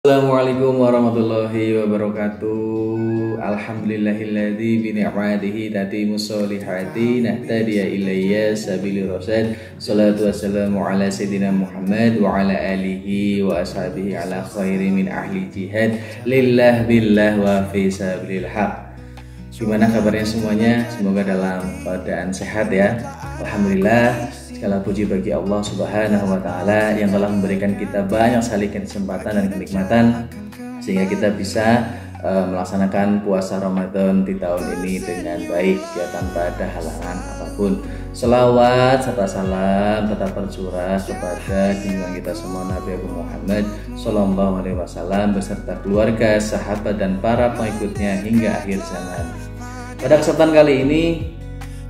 Assalamualaikum warahmatullahi wabarakatuh. Alhamdulillahilladzi bi ni'matihi tatimmus solihati nahtadiya ilayya sabilir rasyad. Shalatu wassalamu ala sayyidina Muhammad wa ala alihi wa ashabihi ala khairi min ahli jihad lillah billah wa fi sabilil haq. Gimana kabarnya semuanya? Semoga dalam keadaan sehat ya. Alhamdulillah, segala puji bagi Allah Subhanahu wa taala yang telah memberikan kita banyak sekali kesempatan dan kenikmatan sehingga kita bisa melaksanakan puasa Ramadan di tahun ini dengan baik ya, tanpa ada halangan apapun. Selawat serta salam tetap tercurah kepada junjungan kita semua Nabi Muhammad Sallallahu Alaihi Wasallam beserta keluarga, sahabat dan para pengikutnya hingga akhir zaman. Pada kesempatan kali ini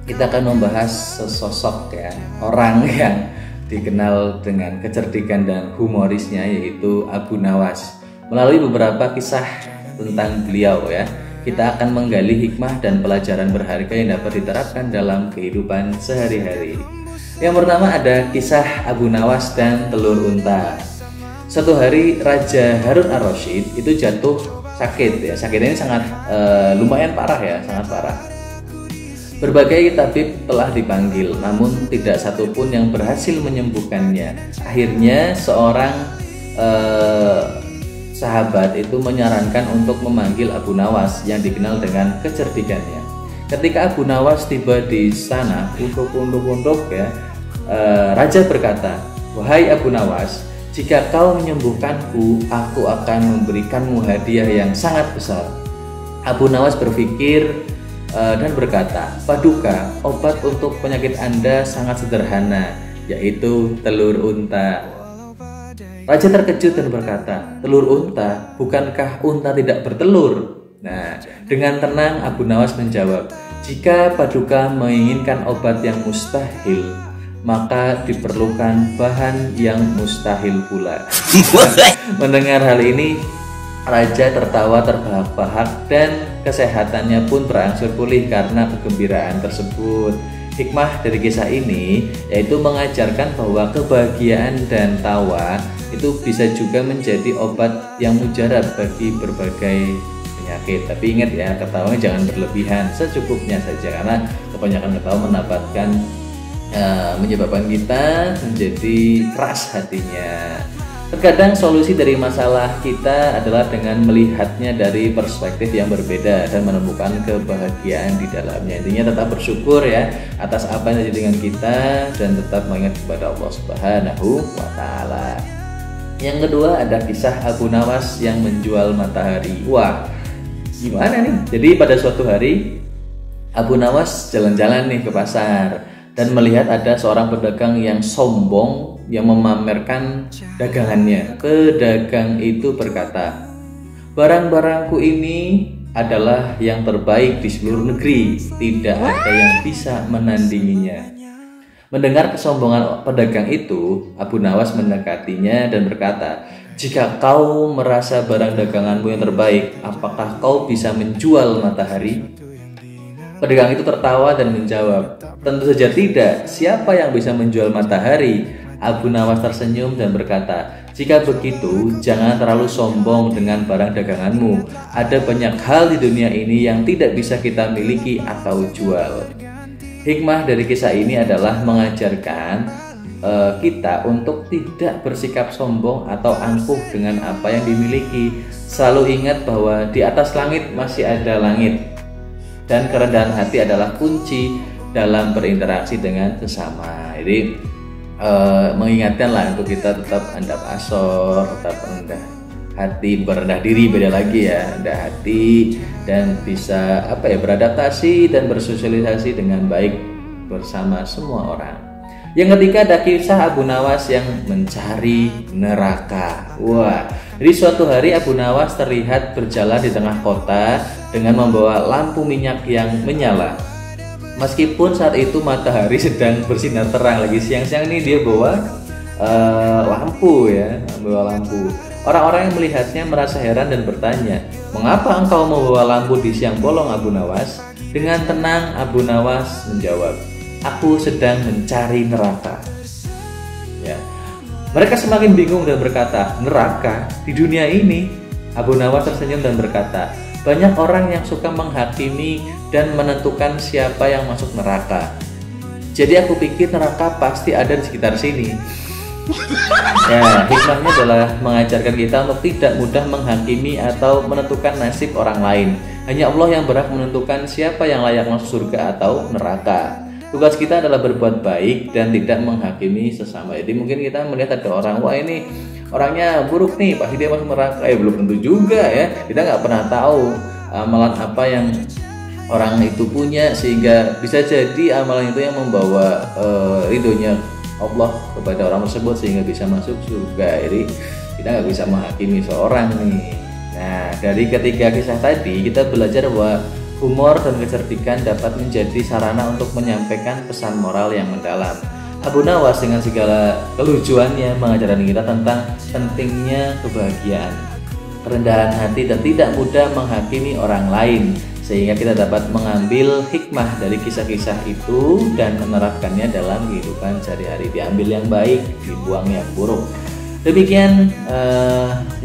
kita akan membahas sesosok ya, orang yang dikenal dengan kecerdikan dan humorisnya, yaitu Abu Nawas. Melalui beberapa kisah tentang beliau ya, kita akan menggali hikmah dan pelajaran berharga yang dapat diterapkan dalam kehidupan sehari-hari. Yang pertama ada kisah Abu Nawas dan telur unta. Suatu hari Raja Harun ar-Rasyid itu jatuh sakit ya. Sakitnya ini sangat lumayan parah ya, sangat parah. Berbagai tabib telah dipanggil, namun tidak satupun yang berhasil menyembuhkannya. Akhirnya seorang sahabat itu menyarankan untuk memanggil Abu Nawas yang dikenal dengan kecerdikannya. Ketika Abu Nawas tiba di sana, untuk ya, Raja berkata, "Wahai Abu Nawas, jika kau menyembuhkanku, aku akan memberikanmu hadiah yang sangat besar." Abu Nawas berpikir dan berkata, "Paduka, obat untuk penyakit Anda sangat sederhana, yaitu telur unta." Raja terkejut dan berkata, "Telur unta? Bukankah unta tidak bertelur?" Nah, dengan tenang Abu Nawas menjawab, "Jika Paduka menginginkan obat yang mustahil, maka diperlukan bahan yang mustahil pula." Mendengar hal ini, Raja tertawa terbahak-bahak dan kesehatannya pun berangsur pulih karena kegembiraan tersebut. Hikmah dari kisah ini yaitu mengajarkan bahwa kebahagiaan dan tawa itu bisa juga menjadi obat yang mujarab bagi berbagai penyakit. Tapi ingat ya, ketawa jangan berlebihan, secukupnya saja, karena kebanyakan ketawa menyebabkan kita menjadi keras hatinya. Terkadang solusi dari masalah kita adalah dengan melihatnya dari perspektif yang berbeda dan menemukan kebahagiaan di dalamnya. Intinya tetap bersyukur ya atas apa yang terjadi dengan kita dan tetap mengingat kepada Allah Subhanahu wa taala. Yang kedua ada kisah Abu Nawas yang menjual matahari. Wah, gimana nih? Jadi pada suatu hari Abu Nawas jalan-jalan nih ke pasar dan melihat ada seorang pedagang yang sombong yang memamerkan dagangannya. Pedagang itu berkata, "Barang-barangku ini adalah yang terbaik di seluruh negeri, tidak ada yang bisa menandinginya." Mendengar kesombongan pedagang itu, Abu Nawas mendekatinya dan berkata, "Jika kau merasa barang daganganmu yang terbaik, apakah kau bisa menjual matahari?" Pedagang itu tertawa dan menjawab, "Tentu saja tidak. Siapa yang bisa menjual matahari?" Abu Nawas tersenyum dan berkata, "Jika begitu, jangan terlalu sombong dengan barang daganganmu. Ada banyak hal di dunia ini yang tidak bisa kita miliki atau jual." Hikmah dari kisah ini adalah mengajarkan kita untuk tidak bersikap sombong atau angkuh dengan apa yang dimiliki. Selalu ingat bahwa di atas langit masih ada langit, dan kerendahan hati adalah kunci dalam berinteraksi dengan sesama. Jadi mengingatkan lah untuk kita tetap andap asor, tetap rendah hati, berendah diri beda lagi ya, rendah hati dan bisa beradaptasi dan bersosialisasi dengan baik bersama semua orang. Yang ketiga ada kisah Abu Nawas yang mencari neraka. Wah, jadi suatu hari Abu Nawas terlihat berjalan di tengah kota dengan membawa lampu minyak yang menyala. Meskipun saat itu matahari sedang bersinar terang, lagi siang-siang nih dia bawa lampu ya, membawa lampu. Orang-orang yang melihatnya merasa heran dan bertanya, "Mengapa engkau membawa lampu di siang bolong, Abu Nawas?" Dengan tenang Abu Nawas menjawab, "Aku sedang mencari neraka." Ya. Mereka semakin bingung dan berkata, neraka di dunia ini? Abu Nawas tersenyum dan berkata, banyak orang yang suka menghakimi dan menentukan siapa yang masuk neraka. Jadi aku pikir neraka pasti ada di sekitar sini. Ya, hikmahnya adalah mengajarkan kita untuk tidak mudah menghakimi atau menentukan nasib orang lain. Hanya Allah yang berhak menentukan siapa yang layak masuk surga atau neraka. Tugas kita adalah berbuat baik dan tidak menghakimi sesama. Jadi mungkin kita melihat ada orang, wah ini orangnya buruk nih, pasti dia masuk neraka. Belum tentu juga ya. Kita nggak pernah tahu amalan apa yang orang itu punya, sehingga bisa jadi amalan itu yang membawa ridhonya Allah kepada orang tersebut sehingga bisa masuk surga. Jadi kita nggak bisa menghakimi seorang nih. Nah, dari ketiga kisah tadi kita belajar bahwa humor dan kecerdikan dapat menjadi sarana untuk menyampaikan pesan moral yang mendalam. Abu Nawas dengan segala kelucuannya mengajarkan kita tentang pentingnya kebahagiaan, kerendahan hati, dan tidak mudah menghakimi orang lain, sehingga kita dapat mengambil hikmah dari kisah-kisah itu dan menerapkannya dalam kehidupan sehari-hari. Diambil yang baik, dibuang yang buruk. Demikian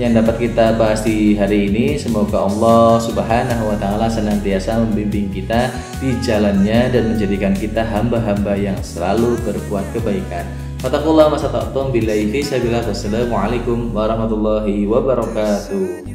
yang dapat kita bahas di hari ini. Semoga Allah Subhanahu wa Ta'ala senantiasa membimbing kita di jalannya dan menjadikan kita hamba-hamba yang selalu berbuat kebaikan. Fattaqullaha masata'tum billahi fi sabilillah. Wassalamualaikum warahmatullahi wabarakatuh.